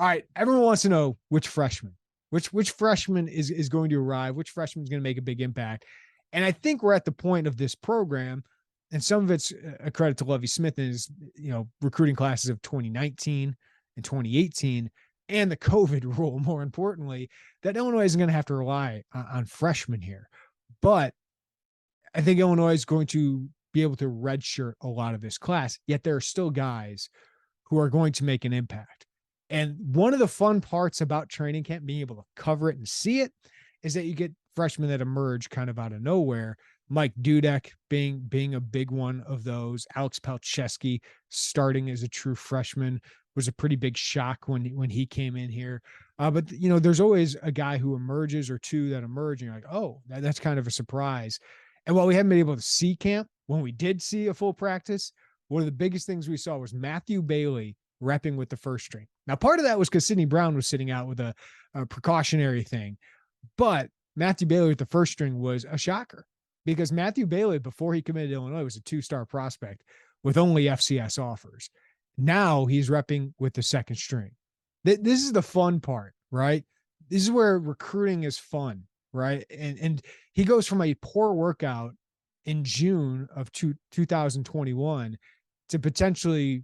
All right, everyone wants to know which freshman, which freshman is going to arrive, which freshman is going to make a big impact. And I think we're at the point of this program, and some of it's a credit to Lovie Smith and his, recruiting classes of 2019 and 2018, and the COVID rule, more importantly, that Illinois isn't going to have to rely on freshmen here. But I think Illinois is going to be able to redshirt a lot of this class, yet there are still guys who are going to make an impact. And one of the fun parts about training camp, being able to cover it and see it, is that you get freshmen that emerge kind of out of nowhere. Mike Dudek being a big one of those. Alex Palczewski starting as a true freshman was a pretty big shock when he came in here. But there's always a guy who emerges or two that emerge, and you're like, oh, that's kind of a surprise. And while we haven't been able to see camp, when we did see a full practice, one of the biggest things we saw was Matthew Bailey repping with the first string. Now, part of that was because Sidney Brown was sitting out with a precautionary thing, but Matthew Bailey with the first string was a shocker, because Matthew Bailey, before he committed to Illinois, was a 2-star prospect with only FCS offers. Now he's repping with the second string. This is the fun part, right? This is where recruiting is fun, right? And he goes from a poor workout in June of 2021 to potentially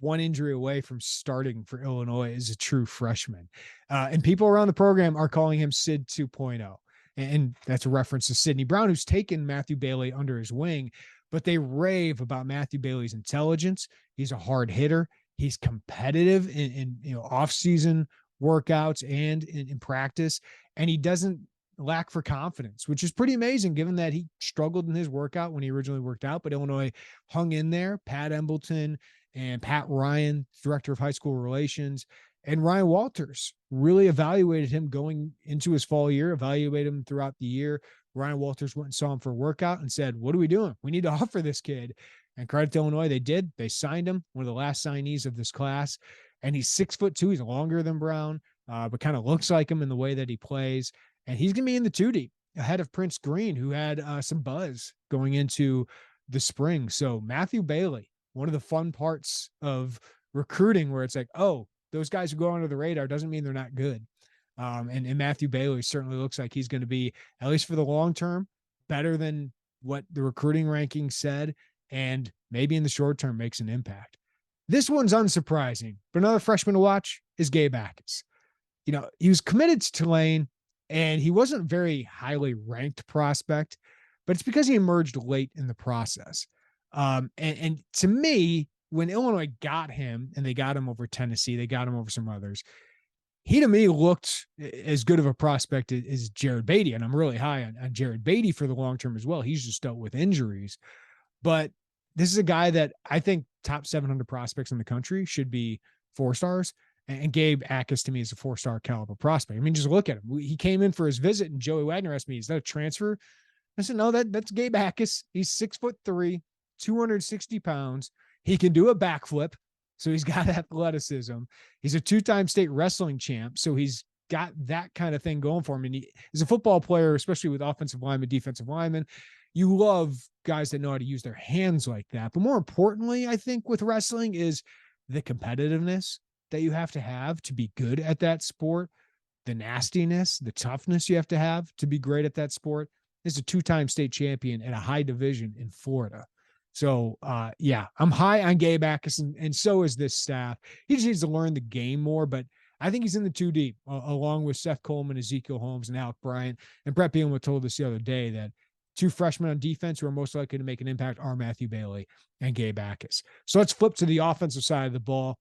one injury away from starting for Illinois as a true freshman. And people around the program are calling him Sid 2.0. And that's a reference to Sidney Brown, who's taken Matthew Bailey under his wing, but they rave about Matthew Bailey's intelligence. He's a hard hitter. He's competitive in off-season workouts and in practice. And he doesn't lack for confidence, which is pretty amazing given that he struggled in his workout when he originally worked out, but Illinois hung in there. Pat Embleton and Pat Ryan, director of high school relations, and Ryan Walters really evaluated him going into his fall year, evaluated him throughout the year. Ryan Walters went and saw him for a workout and said, what are we doing? We need to offer this kid. And credit to Illinois, they did. They signed him, one of the last signees of this class. And he's 6'2". He's longer than Brown, but kind of looks like him in the way that he plays. And he's going to be in the 2 deep ahead of Prince Green, who had some buzz going into the spring. So Matthew Bailey, one of the fun parts of recruiting, where it's like, oh, those guys who go under the radar doesn't mean they're not good. And Matthew Bailey certainly looks like he's going to be, at least for the long term, better than what the recruiting rankings said, and maybe in the short term makes an impact. This one's unsurprising, but another freshman to watch is Gabe Atkins. He was committed to Tulane, and he wasn't a very highly ranked prospect, but it's because he emerged late in the process. And to me, when Illinois got him, and they got him over Tennessee, they got him over some others, he to me looked as good of a prospect as Jared Beatty. And I'm really high on Jared Beatty for the long term as well. He's just dealt with injuries. But this is a guy that I think top 700 prospects in the country should be 4 stars. And Gabe Atkins to me is a 4-star caliber prospect. I mean, just look at him. He came in for his visit, and Joey Wagner asked me, is that a transfer? I said, no, that's Gabe Atkins. He's 6'3", 260 pounds. He can do a backflip, so he's got athleticism. He's a 2-time state wrestling champ, so he's got that kind of thing going for him. And he's a football player, especially with offensive linemen, defensive linemen. You love guys that know how to use their hands like that. But more importantly, I think with wrestling is the competitiveness that you have to be good at that sport, the nastiness, the toughness you have to have to be great at that sport. This is a 2-time state champion at a high division in Florida. So, I'm high on Gabe Atkins, and so is this staff. He just needs to learn the game more, but I think he's in the 2 deep, along with Seth Coleman, Ezekiel Holmes, and Alec Bryant. And Brett Bielema told us the other day that 2 freshmen on defense who are most likely to make an impact are Matthew Bailey and Gabe Atkins. So let's flip to the offensive side of the ball,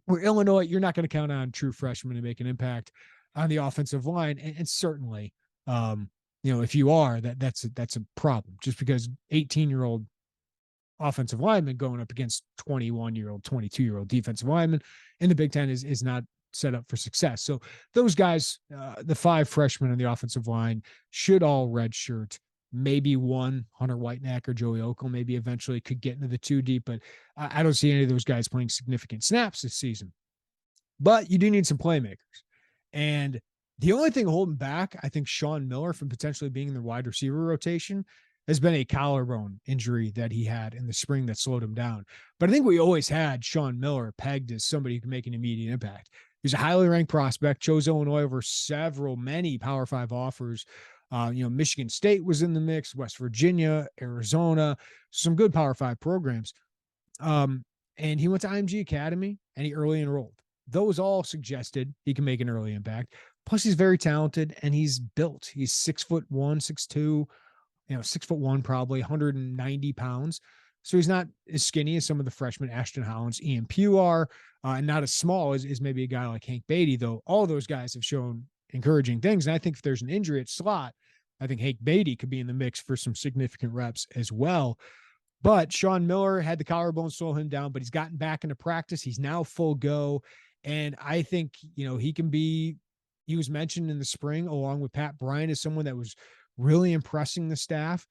where Illinois, you're not going to count on true freshmen to make an impact on the offensive line. And certainly, if you are, that's a problem, just because 18-year-old offensive lineman going up against 21-year-old, 22-year-old defensive lineman in the Big Ten is not set up for success. So those guys, the 5 freshmen on the offensive line, should all redshirt. Maybe one, Hunter Whitenack or Joey Okel, maybe eventually could get into the 2 deep, but I don't see any of those guys playing significant snaps this season. But you do need some playmakers. And the only thing holding back, I think, Sean Miller from potentially being in the wide receiver rotation has been a collarbone injury that he had in the spring that slowed him down. But I think we always had Sean Miller pegged as somebody who can make an immediate impact. He's a highly ranked prospect, chose Illinois over many Power Five offers. Michigan State was in the mix, West Virginia, Arizona, some good Power Five programs. And he went to IMG Academy and he early enrolled. Those all suggested he can make an early impact. Plus, he's very talented and he's built. He's 6'1", 6'2", 6'1", probably 190 pounds. So he's not as skinny as some of the freshmen, Ashton Hollins, Ian Pugh are, and not as small as maybe a guy like Hank Beatty, though all those guys have shown encouraging things. And I think if there's an injury at slot, I think Hank Beatty could be in the mix for some significant reps as well. But Sean Miller had the collarbone slow him down, but he's gotten back into practice. He's now full go. And I think, he was mentioned in the spring along with Pat Bryant as someone that was really impressing the staff.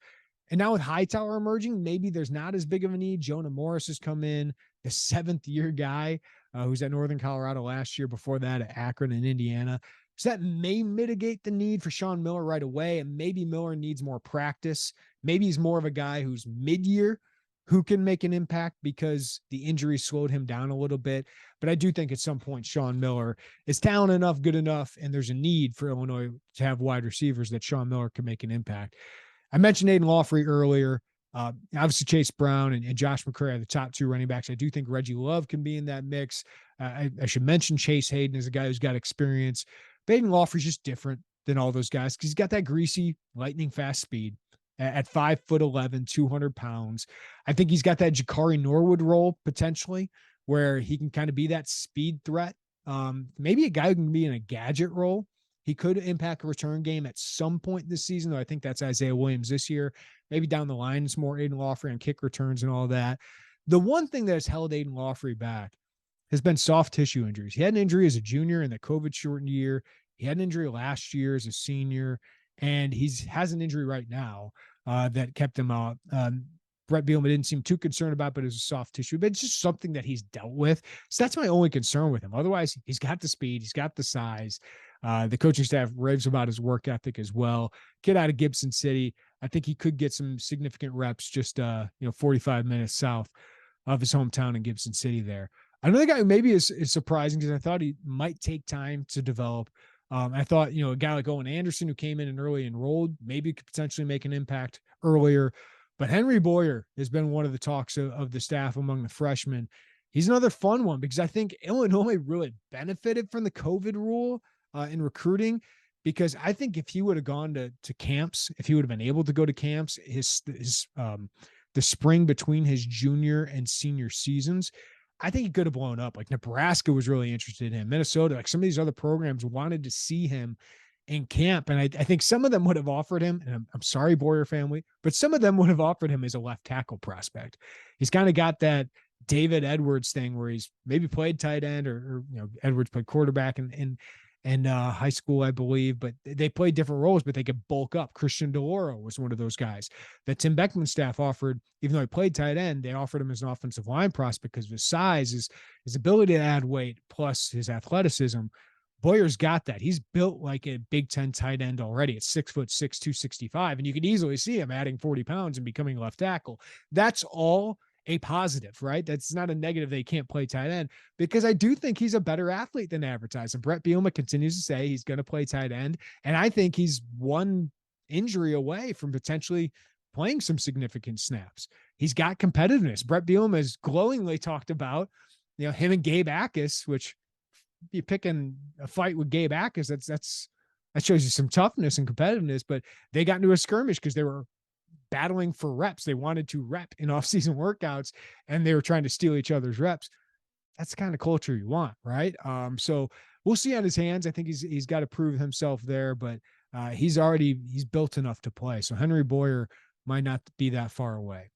And now with Hightower emerging, maybe there's not as big of a need. Jonah Morris has come in, the 7th-year guy who's at Northern Colorado last year, before that at Akron and Indiana. So that may mitigate the need for Sean Miller right away. And maybe Miller needs more practice. Maybe he's more of a guy who's mid-year who can make an impact because the injury slowed him down a little bit. But I do think at some point Sean Miller is talented enough, good enough, and there's a need for Illinois to have wide receivers that Sean Miller can make an impact. I mentioned Aiden Lawfrey earlier. Obviously, Chase Brown and Josh McCray are the top 2 running backs. I do think Reggie Love can be in that mix. I should mention Chase Hayden as a guy who's got experience. But Aiden Lawfrey's just different than all those guys because he's got that greasy, lightning fast speed at 5'11", 200 pounds. I think he's got that Jakari Norwood role potentially where he can kind of be that speed threat. Maybe a guy who can be in a gadget role. He could impact a return game at some point this season, though I think that's Isaiah Williams this year. Maybe down the line, it's more Aiden Lawfrey on kick returns and all that. The one thing that has held Aiden Lawfrey back has been soft tissue injuries. He had an injury as a junior in the COVID-shortened year. He had an injury last year as a senior, and he has an injury right now that kept him out. Brett Bielema didn't seem too concerned about, but it was a soft tissue. But it's just something that he's dealt with. So that's my only concern with him. Otherwise, he's got the speed. He's got the size. The coaching staff raves about his work ethic as well. Kid out of Gibson City. I think he could get some significant reps just 45 minutes south of his hometown in Gibson City there. Another guy who maybe is surprising because I thought he might take time to develop. I thought, a guy like Owen Anderson who came in and early enrolled, maybe could potentially make an impact earlier. But Henry Boyer has been one of the talks of the staff among the freshmen. He's another fun one because I think Illinois really benefited from the COVID rule in recruiting, because I think if he would have gone to camps, if he would have been able to go to camps, the spring between his junior and senior seasons, I think he could have blown up. Like Nebraska was really interested in him. Minnesota, like some of these other programs wanted to see him in camp. And I think some of them would have offered him, and I'm sorry, Boyer family, but some of them would have offered him as a left tackle prospect. He's kind of got that David Edwards thing where he's maybe played tight end or Edwards played quarterback in high school, I believe, but they played different roles, but they could bulk up. Christian DeLauro was one of those guys that Tim Beckman's staff offered. Even though he played tight end, they offered him as an offensive line prospect because of his size, his ability to add weight, plus his athleticism. Boyer's got that. He's built like a Big Ten tight end already at 6'6", 265, and you could easily see him adding 40 pounds and becoming left tackle. That's all a positive, right? That's not a negative. They can't play tight end, because I do think he's a better athlete than advertised. And Brett Bielema continues to say he's going to play tight end. And I think he's one injury away from potentially playing some significant snaps. He's got competitiveness. Brett Bielema has glowingly talked about, him and Gabe Atkins, which you're picking a fight with Gabe Atkins. That shows you some toughness and competitiveness, but they got into a skirmish because they were battling for reps. They wanted to rep in off-season workouts and they were trying to steal each other's reps. That's the kind of culture you want, right? So we'll see on his hands. I think he's got to prove himself there, but he's built enough to play. So Henry Boyer might not be that far away.